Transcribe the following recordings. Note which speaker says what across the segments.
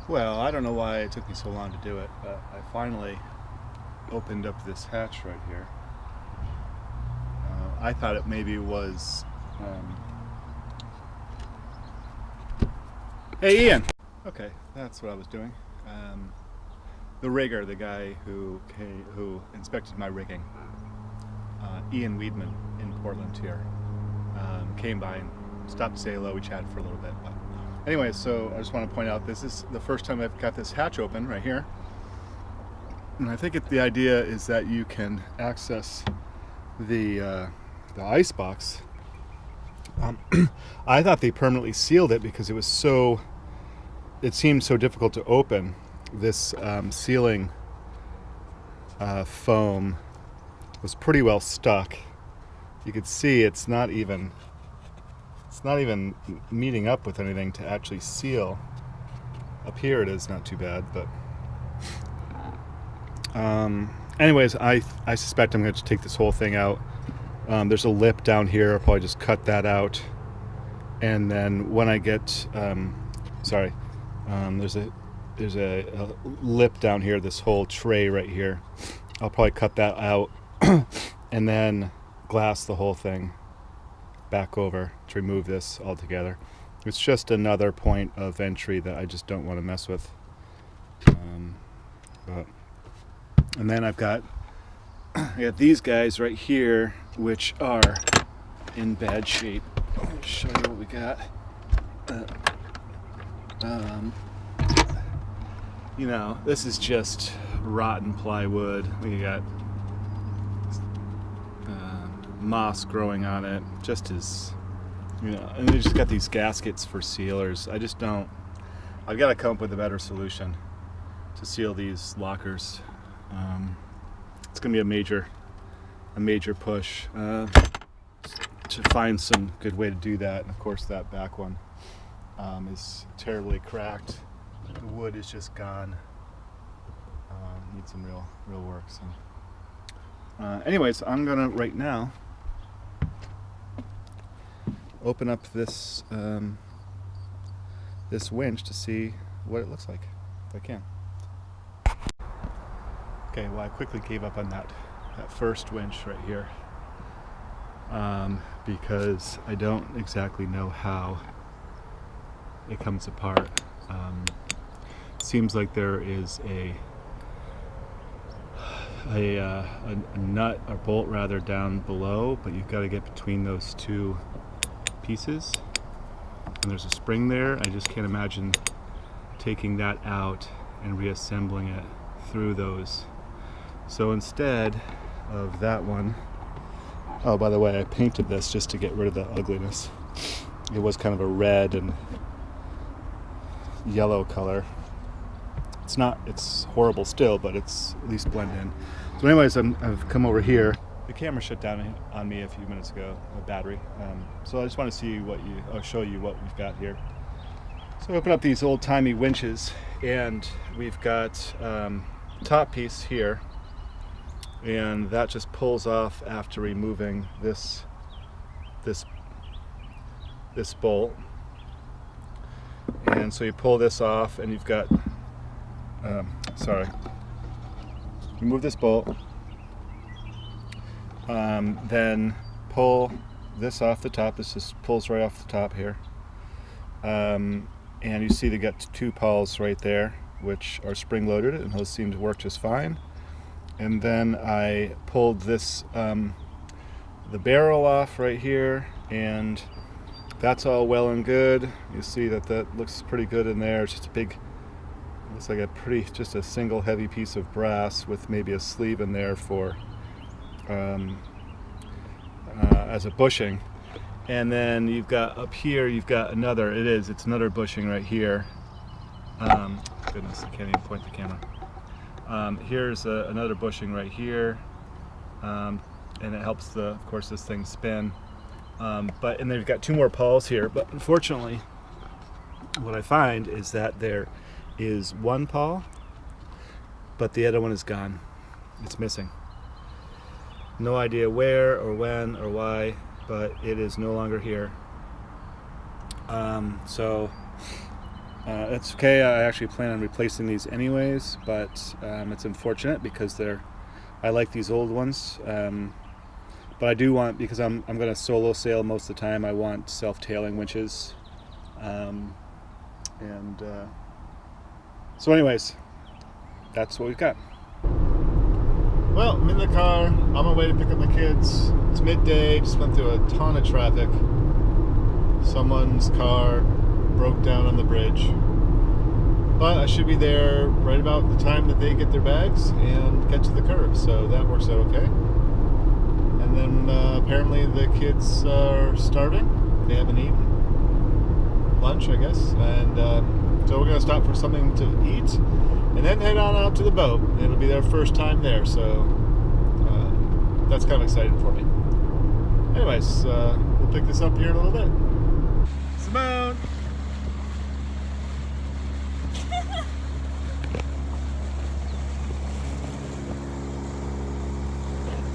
Speaker 1: Well, I don't know why it took me so long to do it, but I finally opened up this hatch right here. I thought it maybe was... Hey, Ian! Okay, that's what I was doing. The rigger, the guy who inspected my rigging, Ian Weedman in Portland here, came by and stopped to say hello. We chatted for a little bit. But anyway, so I just want to point out this is the first time I've got this hatch open right here. And I think the idea is that you can access the ice box. I thought they permanently sealed it because it seemed so difficult to open. This sealing foam was pretty well stuck. You could see it's not even meeting up with anything to actually seal. Up here it is not too bad, but anyways, I suspect I'm going to take this whole thing out. There's a lip down here. I'll probably just cut that out, and then when I get there's a lip down here, this whole tray right here. I'll probably cut that out and then glass the whole thing back over to remove this altogether. It's just another point of entry that I just don't want to mess with. And then I got these guys right here, which are in bad shape. Let me show you what we got. You know, this is just rotten plywood. We got moss growing on it, just as, you know, and we just got these gaskets for sealers. I've got to come up with a better solution to seal these lockers. It's going to be a major push to find some good way to do that. And of course, that back one is terribly cracked. The wood is just gone. Needs some real work. So, anyways, I'm gonna right now open up this this winch to see what it looks like, if I can. Okay, well, I quickly gave up on that first winch right here because I don't exactly know how it comes apart. Seems like there is a nut or bolt rather down below, but you've got to get between those two pieces, and there's a spring there. I just can't imagine taking that out and reassembling it through those. So instead of that one, oh, by the way, I painted this just to get rid of the ugliness. It was kind of a red and yellow color. It's horrible still, but it's at least blend in. So anyways, I've come over here. The camera shut down on me a few minutes ago, a battery. So I just want to see show you what we've got here. So I open up these old-timey winches, and we've got top piece here, and that just pulls off after removing this bolt. And so you pull this off, and you've got remove this bolt, then pull this off the top. This just pulls right off the top here, and you see they got two pawls right there, which are spring loaded, and those seem to work just fine. And then I pulled this the barrel off right here, and that's all well and good. You see that looks pretty good in there. It's just looks like just a single heavy piece of brass with maybe a sleeve in there for as a bushing. And then you've got up here, you've got it's another bushing right here. Goodness, I can't even point the camera. Here's another bushing right here, and it helps of course this thing spin. And then you've got two more pawls here, but unfortunately what I find is that there is one pawl, but the other one is gone. It's missing. No idea where or when or why, but it is no longer here. So It's okay. I actually plan on replacing these anyways, but it's unfortunate because I like these old ones. But I do want, because I'm going to solo sail most of the time, I want self-tailing winches. So anyways, that's what we've got. Well, I'm in the car, on my way to pick up my kids. It's midday, just went through a ton of traffic. Someone's car broke down on the bridge. But I should be there right about the time that they get their bags and get to the curb, so that works out okay. And then apparently the kids are starving. They haven't eaten lunch, I guess. And so we're going to stop for something to eat and then head on out to the boat. It'll be their first time there, so that's kind of exciting for me. Anyways, we'll pick this up here in a little bit. Simone!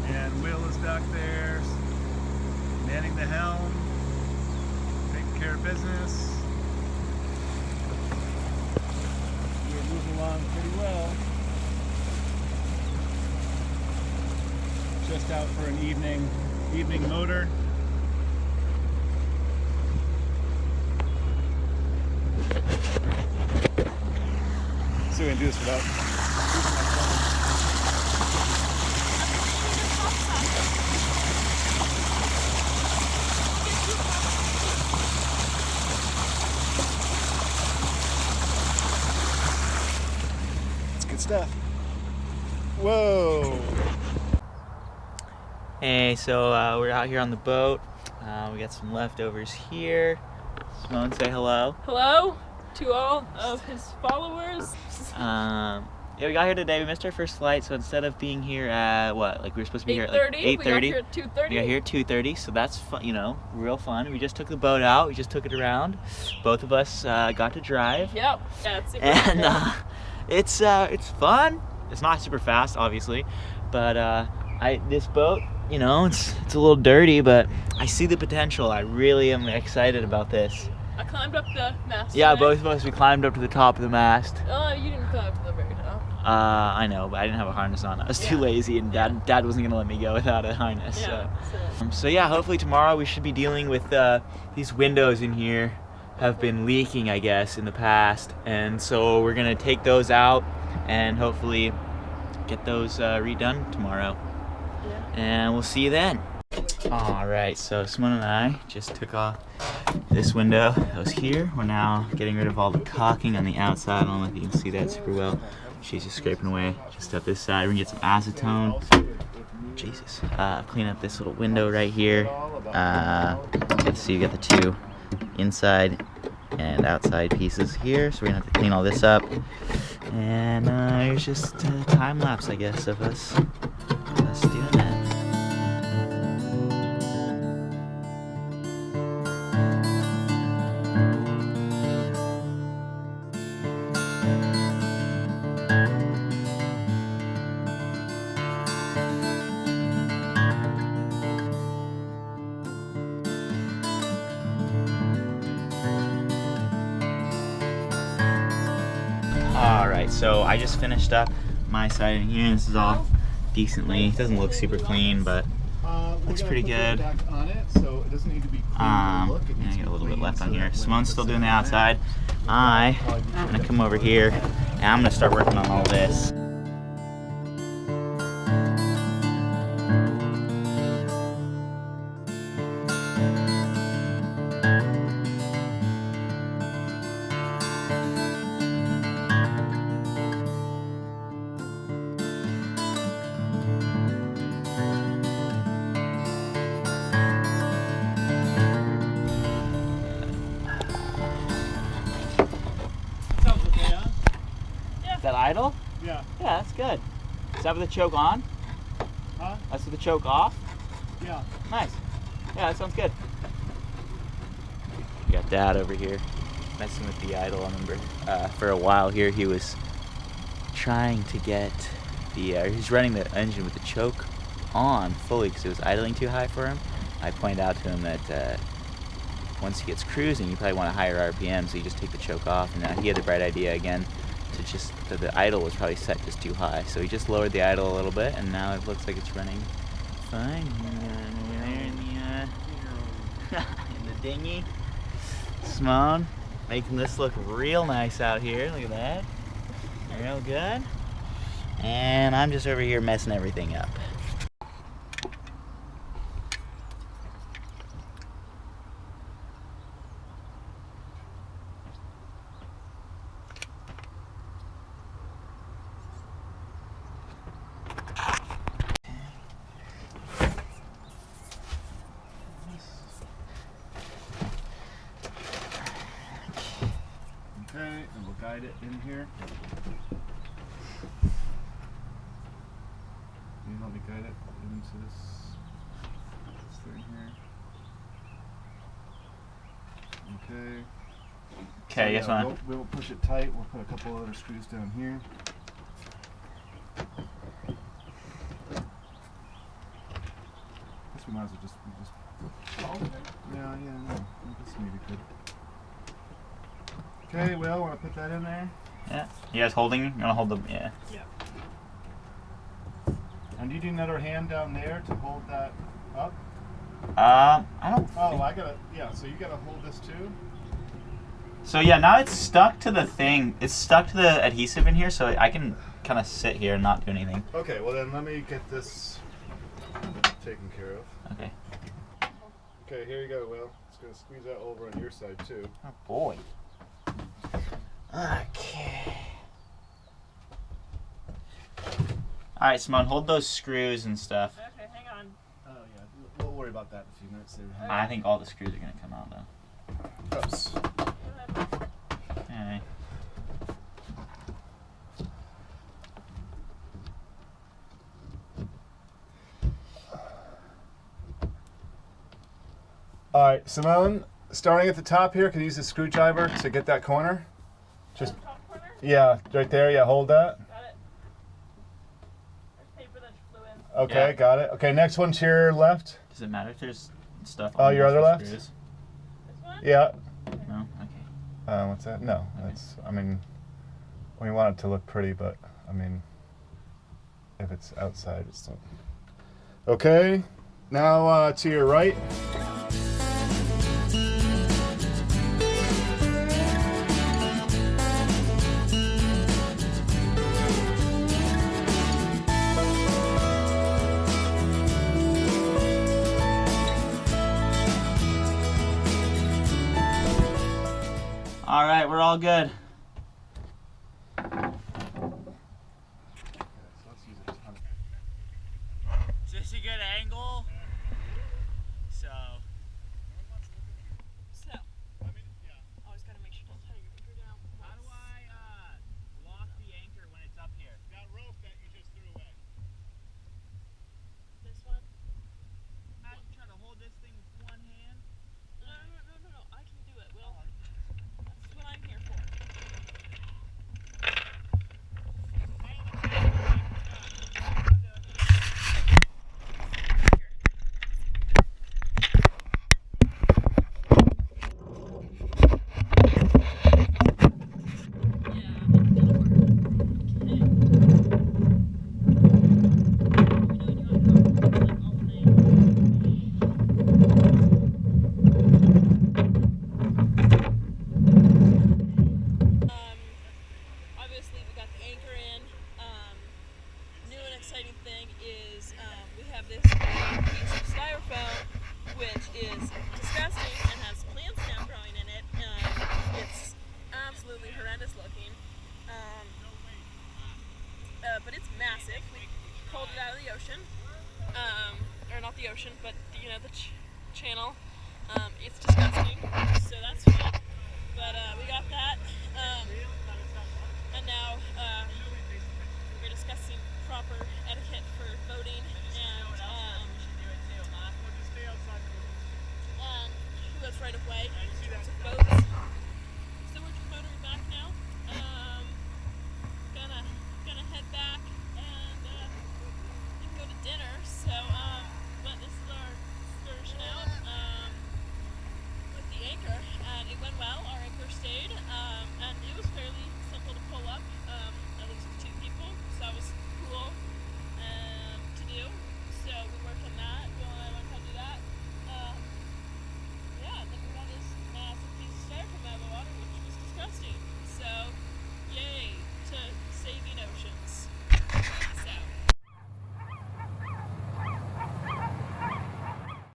Speaker 1: And Will is back there, manning the helm, taking care of business. We're moving along pretty well. Just out for an evening motor. So we can do this without using my phone. It's good stuff. Whoa!
Speaker 2: Hey, so we're out here on the boat. We got some leftovers here. Simone, say hello.
Speaker 3: Hello to all of his followers.
Speaker 2: Yeah, we got here today. We missed our first flight, so instead of being here at what, like we were supposed to be here at like 8:30.
Speaker 3: We got here at 2:30.
Speaker 2: We got here at 2:30, so that's fun, you know, real fun. We just took the boat out. We just took it around. Both of us got to drive.
Speaker 3: Yep. Yeah, it's super
Speaker 2: And
Speaker 3: cool.
Speaker 2: it's fun. It's not super fast, obviously, but this boat, you know, it's a little dirty, but I see the potential. I really am excited about this.
Speaker 3: I climbed up the mast.
Speaker 2: Yeah,
Speaker 3: today.
Speaker 2: both of us, we climbed up to the top of the mast.
Speaker 3: Oh, you didn't climb up to the very top.
Speaker 2: I know, but I didn't have a harness on. I was too lazy, and Dad wasn't gonna let me go without a harness.
Speaker 3: Yeah.
Speaker 2: So yeah, hopefully tomorrow we should be dealing with these windows in here have been leaking, I guess, in the past, and so we're gonna take those out and hopefully get those redone tomorrow.
Speaker 3: Yeah.
Speaker 2: And we'll see you then. All right, so Simone and I just took off this window that was here. We're now getting rid of all the caulking on the outside. I don't know if you can see that super well. She's just scraping away just up this side. We're gonna get some acetone. Jesus. Clean up this little window right here. So you got the two inside and outside pieces here. So we're gonna have to clean all this up. And here's just a time lapse, I guess, of us doing that. Alright, so I just finished up my side in here. This is all decently, it doesn't look super clean, but looks pretty good. Yeah, I got a little bit left on here. Simone's still doing the outside. I'm gonna come over here and I'm gonna start working on all this. Is that idle?
Speaker 1: Yeah.
Speaker 2: Yeah, that's good. Is that with the choke on?
Speaker 1: Huh?
Speaker 2: That's with the choke off?
Speaker 1: Yeah.
Speaker 2: Nice. Yeah, that sounds good. We got Dad over here messing with the idle. I remember for a while here he was trying to get he's running the engine with the choke on fully because it was idling too high for him. I pointed out to him that once he gets cruising, you probably want a higher RPM, so you just take the choke off. And now he had the bright idea again to just, the idle was probably set just too high. So he just lowered the idle a little bit, and now it looks like it's running fine. In the dinghy. Simone making this look real nice out here. Look at that. Real good. And I'm just over here messing everything up.
Speaker 1: Okay, and we'll guide it in here. Can you help me guide it into this thing here? Okay.
Speaker 2: Okay, yes,
Speaker 1: yeah, we'll push it tight. We'll put a couple other screws down here. Guess we might as well just. Yeah, no. This maybe good. Okay, Will, want to put that in there?
Speaker 2: Yeah. You guys holding? You wanna hold the? Yeah.
Speaker 3: Yeah.
Speaker 1: And you do another hand down there to hold that up?
Speaker 2: I don't.
Speaker 1: Oh, I gotta. Yeah, so you gotta hold this too.
Speaker 2: So yeah, now it's stuck to the thing. It's stuck to the adhesive in here, so I can kind of sit here and not do anything.
Speaker 1: Okay, well then let me get this taken care of.
Speaker 2: Okay.
Speaker 1: Okay, here you go, Will. It's gonna squeeze that over on your side too.
Speaker 2: Oh boy. Okay. All right, Simone, hold those screws and stuff.
Speaker 3: Okay, hang on.
Speaker 1: Oh yeah, we'll worry about that in a few minutes. There.
Speaker 2: I think all the screws are gonna come out though.
Speaker 1: Oops.
Speaker 3: Go ahead.
Speaker 2: Okay.
Speaker 1: All right, Simone, starting at the top here, can you use the screwdriver to get that corner? Just,
Speaker 3: Top corner?
Speaker 1: yeah, right there, yeah, hold that.
Speaker 3: Got it. There's paper that flew in.
Speaker 1: Okay,
Speaker 2: Yeah.
Speaker 1: got it. Okay, next one to your left.
Speaker 2: Does it matter if there's stuff?
Speaker 1: Oh,
Speaker 2: on
Speaker 1: your
Speaker 2: those
Speaker 1: other left?
Speaker 2: screws?
Speaker 3: This one?
Speaker 1: Yeah.
Speaker 2: No. Okay.
Speaker 1: What's that? No,
Speaker 2: Okay.
Speaker 1: that's, I mean, we want it to look pretty, but, I mean, if it's outside, it's not. Okay, now to your right.
Speaker 2: All right, we're all good.